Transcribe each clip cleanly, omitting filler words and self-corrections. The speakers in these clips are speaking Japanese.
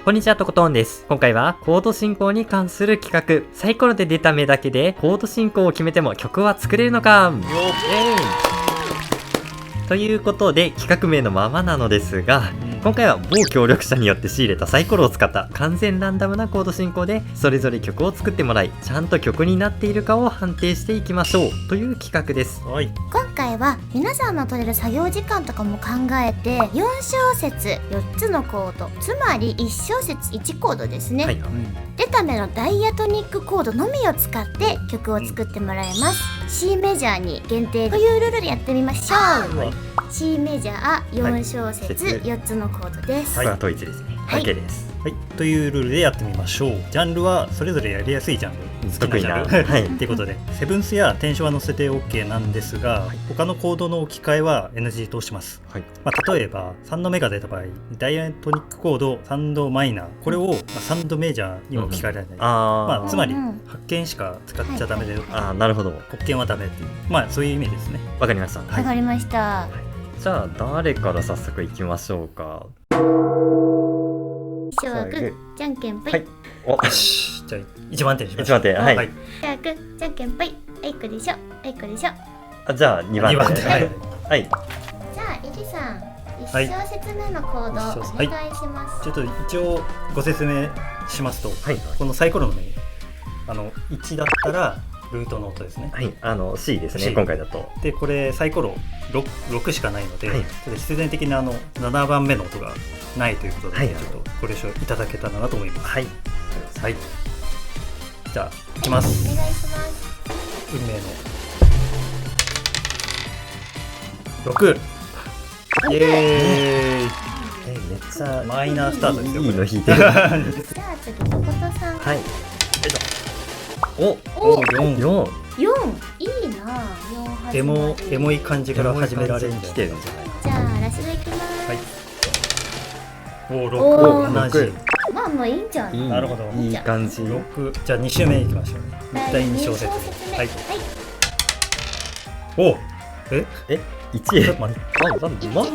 こんにちは、とことんです。今回はコード進行に関する企画。サイコロで出た目だけでコード進行を決めても曲は作れるのかということで企画名のままなのですが、今回は某協力者によって仕入れたサイコロを使った完全ランダムなコード進行でそれぞれ曲を作ってもらい、ちゃんと曲になっているかを判定していきましょうという企画です。はい。今回は皆さんの取れる作業時間とかも考えて4小節4つのコード、つまり1小節1コードですね、はい、出た目のダイアトニックコードのみを使って曲を作ってもらいます、C メジャーに限定というルールでやってみましょう、はい、C メジャー4小節4つのコードです。これは統一ですね。はい OK です。はい。というルールでやってみましょう。ジャンルはそれぞれやりやすいジャンル、好きなジャンル。はい。ということで、セブンスやテンションは載せて OK なんですが、他のコードの置き換えは NG とします。はい。例えば3度目が出た場合、ダイアトニックコード3度マイナー、これを3度メジャーに置き換えられない。つまり発見しか使っちゃダメで、なるほど。黒鍵はダメっていう、そういう意味ですね。わかりました。わかりました。じゃあ誰から早速いきましょうか。じゃあグーじゃんけんぽい。はい。おし、じゃあ1番手にしま1しょう。番手。はい。じゃあグーじゃんけんぽい。あいこでしょ。あいこでしょ。じゃあ2番手。2番手。はい。はい。じゃあイリさん1小節目のコードお願いします。ちょっと一応ご説明しますと、はい、このサイコロのね、1だったらルートの音ですね。はい、C ですね、C 今回だと。で、これサイコロ 6しかないので、はい、ちょっと必然的な7番目の音がないということで、はい、ちょっとご了承いただけたらなと思います。はい。はい。じゃあ、いきます。お願いします。運命の6。イエーイ。めっちゃマイナースタートですよ。いいの弾いてる。じゃあ次とことさん。はい。お4。4いいな。4エモい感じから始められるん来てるんじゃない。じゃあラストいきます。はい。おお6、同じ。まあもういいんじゃん。なるほど。いい感じ。6。じゃあ2周目いきましょう。第2小節。はい。お1位。ちょっと待って。まあ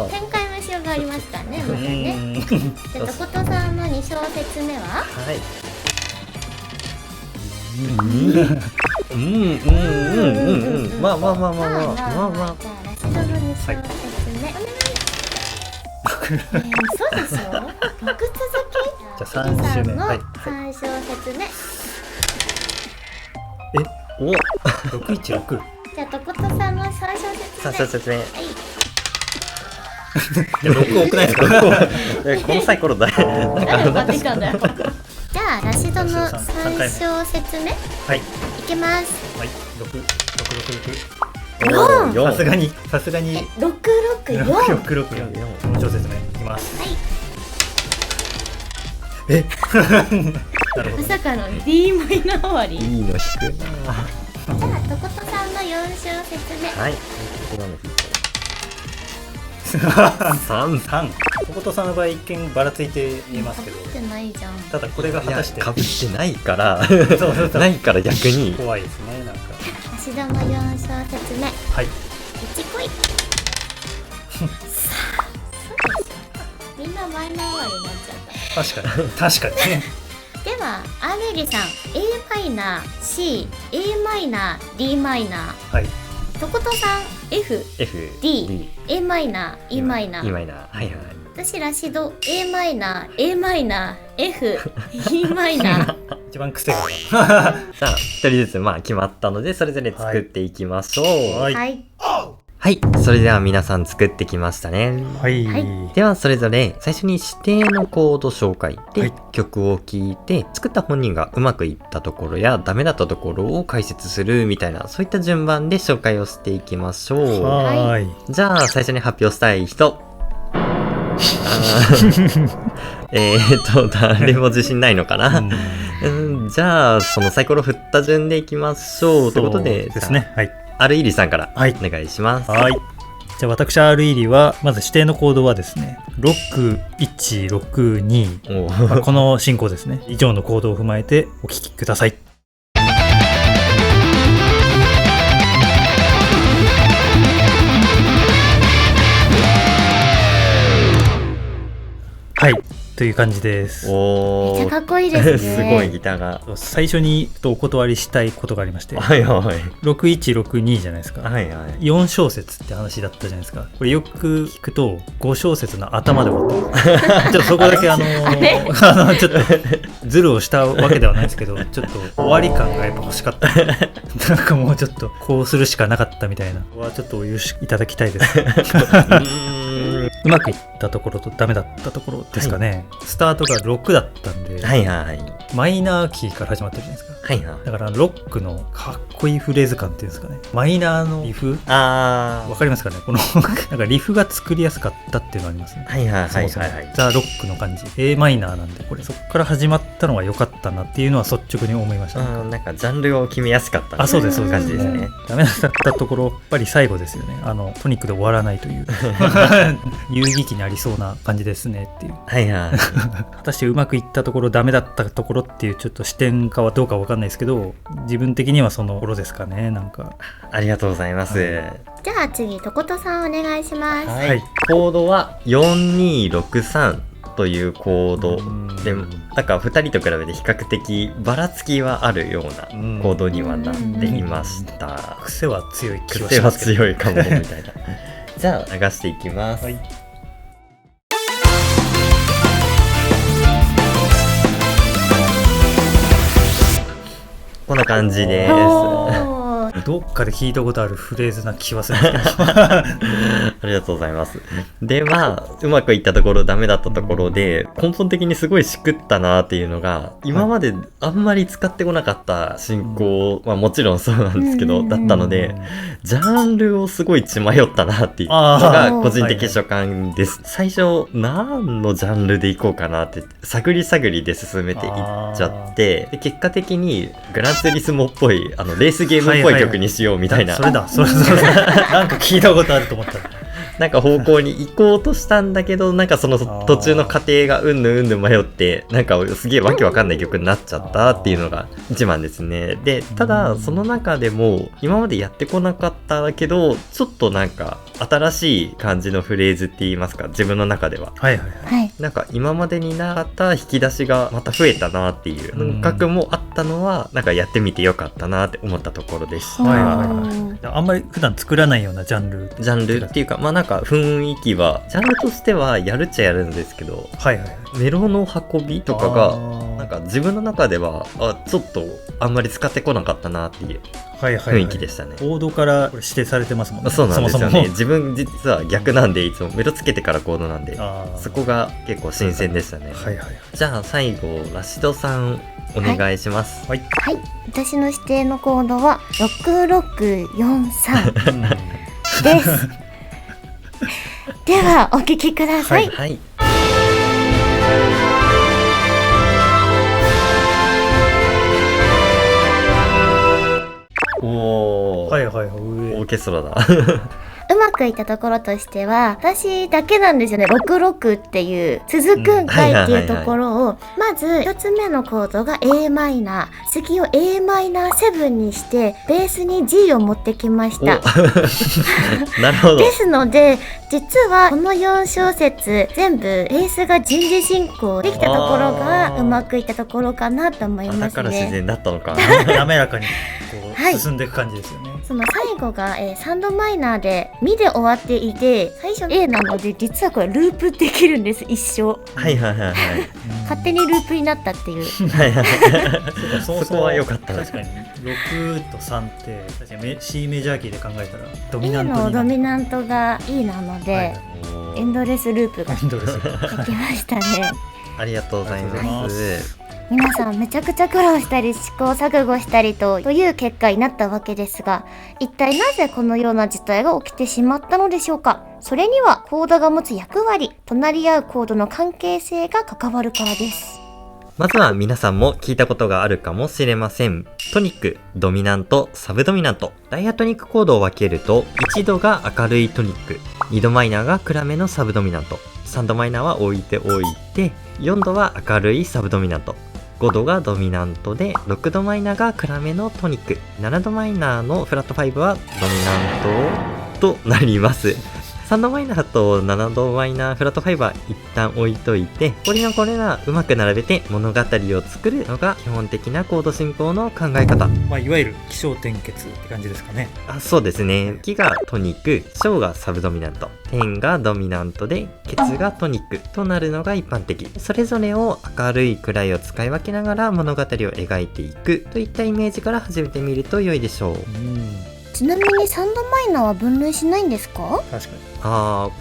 展開のしようがありますからね。まだね。じゃあとことさんの2小節目は。はい。まあ。じゃあラストの2小節目。そうでしょ。6続き。じゃあ3周目。はい。3小節目。616。じゃあとことさんの3小節目。はい。6多くないですか？このサイコロだ。誰が買ってきたんだよ。じゃあラシドの3小節目。はい。いきます。はい。4。さすがに。664。4小節目いきます。はい。なるほど。まさかの D マイナー終わり。いいの弾くな。じゃあとことさんの4小節目。はい。3。とことさんの場合一見ばらついて見えますけど。被ってないじゃん。ただこれが果たしてかぶってないからそうないから逆に怖いですね。なんか足田の4小節目。はい。1来い。さあ、そうですよ。みんなマイナー終わりになっちゃった。確かにね。ではアーメリさん A マイナー C A マイナー D マイナー。はい。とことさん F D A マイナー E マイナー。 E マイナー。はいはい。私ラシド A マイナー A マイナー F E マイナー。一番癖が。じゃあ一人ずつ決まったのでそれぞれ作っていきましょう。はい。はい、それでは皆さん作ってきましたね。はい。ではそれぞれ最初に指定のコード紹介で曲を聴いて、作った本人がうまくいったところやダメだったところを解説するみたいな、そういった順番で紹介をしていきましょう。はい。じゃあ最初に発表したい人。誰も自信ないのかな。じゃあそのサイコロ振った順でいきましょうということでですね。はい。アルイリさんからお願いします。はい。じゃあ私 R 入りはまず指定のコードはですね6162、この進行ですね。以上のコードを踏まえてお聞きください。はいという感じです。おーめっちゃかっこいいですね。すごいギターが。最初にお断りしたいことがありまして、はいはい6162じゃないですか、はいはい。4小節って話だったじゃないですか。これよく聞くと5小節の頭で終わってるちょっとそこだけちょっとズルをしたわけではないですけど、ちょっと終わり感がやっぱ欲しかったなんかもうちょっとこうするしかなかったみたいなはちょっとお許しいただきたいですうまくいったところとダメだったところですかね、スタートが6だったんで、はいはいはい。マイナーキーから始まってるじゃないですか。はいはい。だからロックのかっこいいフレーズ感っていうんですかね、マイナーのリフあわかりますかね、このなんかリフが作りやすかったっていうのありますね。はいはいはいはいはい。そもそもザ・ロックの感じ A マイナーなんで、これそこから始まったのが良かったなっていうのは率直に思いました、なんかジャンルを決めやすかったあ、そうですそうです感じですね。ダメだったところやっぱり最後ですよね。トニックで終わらないという遊戯機にありそうな感じですねっていう。はいはい。果たしてうまくいったところダメだったところっていうちょっと視点かはどうかわかんないですけど、自分的にはそのところですかね。なんかありがとうございます。じゃあ次とことさんお願いします。はい。はいコードは4263というコードで、なんか2人と比べて比較的ばらつきはあるようなコードにはなっていました。癖は強い気は癖はしますけど強いかもみたいな。じゃあ流していきます。はいこんな感じです。おーどっかで聞いたことあるフレーズな気はするんですけどありがとうございます。で、まあ、うまくいったところ、ダメだったところで、根本的にすごいしくったなっていうのが、今まであんまり使ってこなかった進行、まあもちろんそうなんですけど、だったので、ジャンルをすごい血迷ったなっていうのが個人的所感です。最初、何のジャンルでいこうかなって、探り探りで進めていっちゃって、で結果的にグランツーリスモっぽい、レースゲームっぽい曲にしようみたいな。それだなんか聞いたことあると思ったなんか方向に行こうとしたんだけど、なんかその途中の過程がうんぬ迷って、なんかすげえわけわかんない曲になっちゃったっていうのが一番ですね。で、ただその中でも今までやってこなかったけど、ちょっとなんか新しい感じのフレーズって言いますか、自分の中では。はいはいはい。はい。なんか今までになかった引き出しがまた増えたなっていう感覚もあったのは、なんかやってみてよかったなって思ったところでした。はいはいはい。あんまり普段作らないようなジャンル。ジャンルっていうか、まあなんか雰囲気はジャンルとしてはやるっちゃやるんですけど、はいはいはい。メロの運びとかがなんか自分の中ではちょっとあんまり使ってこなかったなっていう雰囲気でしたね。コードからこれ指定されてますもんね。そうなんですよね。そもそも自分実は逆なんで、いつもメロつけてからコードなんで、そこが結構新鮮でしたね。はいはい。じゃあ最後ラシドさんお願いします。はい。はい。私の指定のコードは6643です。ではお聞きください。はい。おー、はいはいはい。オーケストラだ。うまくいったところとしては、私だけなんですよね。66っていう続くんかいっていうところを、まず一つ目のコードが A マイナー、次を A マイナー7にしてベースに G を持ってきました。なるほど。ですので実はこの4小節全部ベースが順次進行できたところがうまくいったところかなと思いますね。だから自然だったのか。滑らかにこう、はい、進んでいく感じですよね。その最後が、3度マイナーでミで終わっていて、最初 A なので実はこれループできるんです、一生。はいはいはいはい。勝手にループになったっていう。はいはい。そこは良かったね。確かに6と3って確かにC メジャーキーで考えたらド A ミナントのにドミナントが E なので、はいエンドレスループがエンドレスできましたね。ありがとうございます。皆さんめちゃくちゃ苦労したり試行錯誤したりという結果になったわけですが、一体なぜこのような事態が起きてしまったのでしょうか。それにはコードが持つ役割、隣り合うコードの関係性が関わるからです。まずは皆さんも聞いたことがあるかもしれません。トニック、ドミナント、サブドミナント。ダイアトニックコードを分けると、1度が明るいトニック、2度マイナーが暗めのサブドミナント、3度マイナーは置いておいて、4度は明るいサブドミナント、5度がドミナントで、6度マイナーが暗めのトニック、7度マイナーのフラット5はドミナントとなります。3度マイナーと7度マイナーフラット5は一旦置いといて、これのこれらうまく並べて物語を作るのが基本的なコード進行の考え方。まあ、いわゆる起承転結って感じですかね。そうですね。起がトニック、小がサブドミナント、点がドミナントで、ケツがトニックとなるのが一般的。それぞれを明るい暗いを使い分けながら物語を描いていくといったイメージから始めてみると良いでしょう。ちなみに3度マイナーは分類しないんですか？確かに。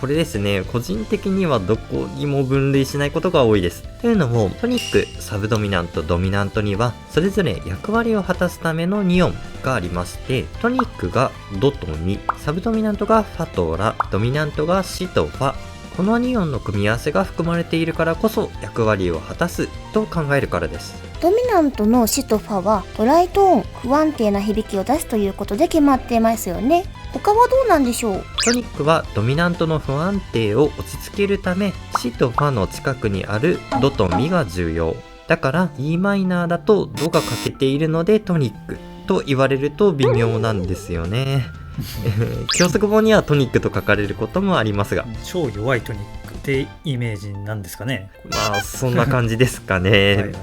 これですね、個人的にはどこにも分類しないことが多いです。というのも、トニック、サブドミナント、ドミナントには、それぞれ役割を果たすための2音がありまして、トニックがドとミ、サブドミナントがファとラ、ドミナントがシとファ。この2音の組み合わせが含まれているからこそ役割を果たすと考えるからです。ドミナントのシとファはトライトーン、不安定な響きを出すということで決まっていますよね。他はどうなんでしょう？トニックはドミナントの不安定を落ち着けるため、シとファの近くにあるドとミが重要。だから E マイナーだとドが欠けているのでトニックと言われると微妙なんですよね。教則本にはトニックと書かれることもありますが、超弱いトニックってイメージなんですかね。まあそんな感じですかね。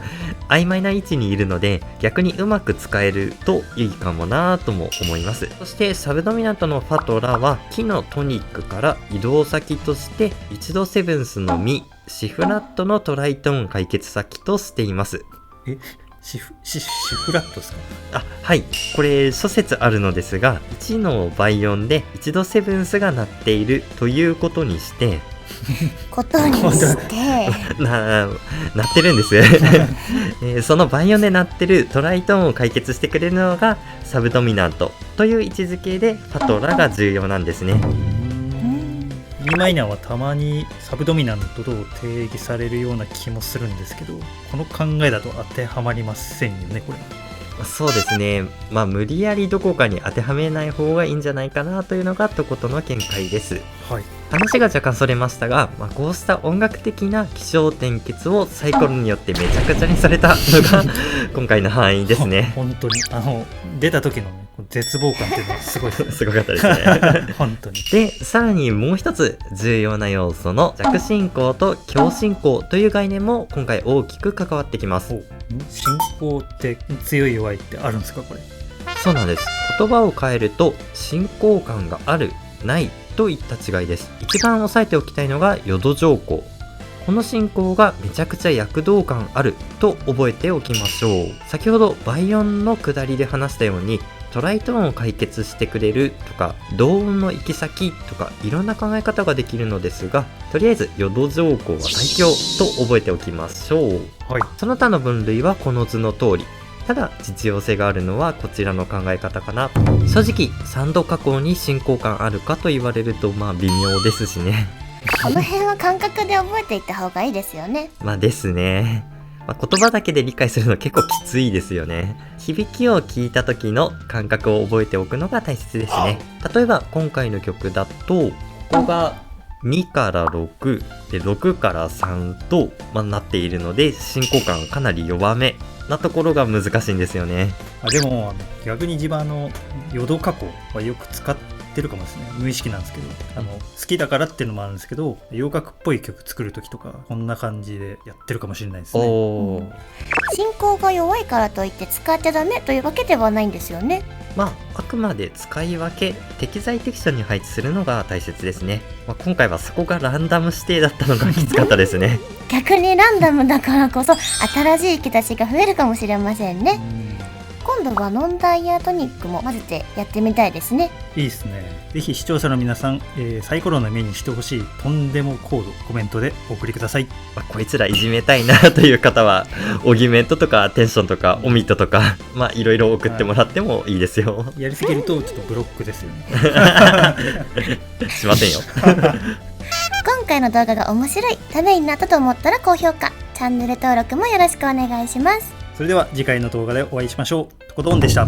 曖昧な位置にいるので逆にうまく使えるといいかもなぁとも思います。そしてサブドミナントのファとラはキのトニックから移動先として一度セブンスのミ、シフラットのトライトーン解決先としています。シフラットですか？はい。これ諸説あるのですが、1の倍音で一度セブンスが鳴っているということにして鳴ってるんです、その倍音で鳴ってるトライトーンを解決してくれるのがサブドミナントという位置づけでファとラが重要なんですね。E マイナーはたまにサブドミナントと定義されるような気もするんですけど、この考えだと当てはまりませんよね、これ。そうですね。無理やりどこかに当てはめない方がいいんじゃないかなというのがとことの見解です。はい。話が若干それましたが、こうした音楽的な起承転結をサイコロによってめちゃくちゃにされたのが今回の範囲ですね。本当に出た時の、ね、絶望感っていうのはすごいすごかったですね。本当に。で、さらにもう一つ重要な要素の弱進行と強進行という概念も今回大きく関わってきます。進行って強い弱いってあるんですか、これ？そうなんです。言葉を変えると進行感がある、ないといった違いです。一番押さえておきたいのが淀上行。この進行がめちゃくちゃ躍動感あると覚えておきましょう。先ほど倍音の下りで話したようにトライトーンを解決してくれるとか同音の行き先とかいろんな考え方ができるのですが、とりあえず淀上行は最強と覚えておきましょう。はい。その他の分類はこの図の通り。ただ実用性があるのはこちらの考え方かな。正直3度下降に進行感あるかと言われると微妙ですしね。この辺は感覚で覚えていった方がいいですよね。ですね。言葉だけで理解するの結構きついですよね。響きを聞いた時の感覚を覚えておくのが大切ですね。例えば今回の曲だとここが2から6で6から3と、なっているので進行感かなり弱めなところが難しいんですよね。でも逆に自分淀加工はよく使ってるかもしれない。無意識なんですけど好きだからっていうのもあるんですけど、洋楽っぽい曲作る時とかこんな感じでやってるかもしれないですね。進行が弱いからといって使っちゃダメというわけではないんですよね。あくまで使い分け適材適所に配置するのが大切ですね。今回はそこがランダム指定だったのがきつかったですね。逆にランダムだからこそ新しい引き出しが増えるかもしれませんね。今度はノンダイヤトニックも混ぜてやってみたいですね。いいですね。ぜひ視聴者の皆さん、サイコロの目にしてほしいとんでもコードコメントでお送りください。こいつらいじめたいなという方はオギュメントとかテンションとかオミットとかいろいろ送ってもらってもいいですよ。やりすぎるとちょっとブロックですよね。しませんよ。今回の動画が面白い、ためになったと思ったら高評価、チャンネル登録もよろしくお願いします。それでは次回の動画でお会いしましょう。とことんでした。